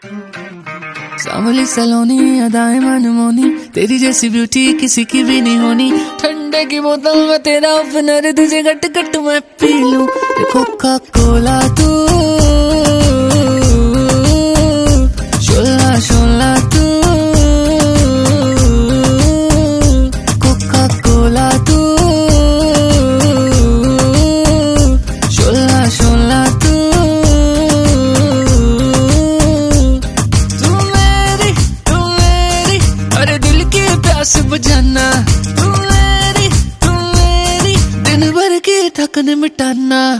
सांवली सलोनी अदाएं मनमोनी, तेरी जैसी ब्यूटी किसी की भी नहीं होनी। ठंडे की बोतल में तेरा ओपनर, तुझे घट घट मैं पी लूं। कोका कोला तू, शोला शोला तू, कोका कोला तू, शोला शोला तू। प्यास बुझाना, तू मेरी दिन भर की थकन मिटाना।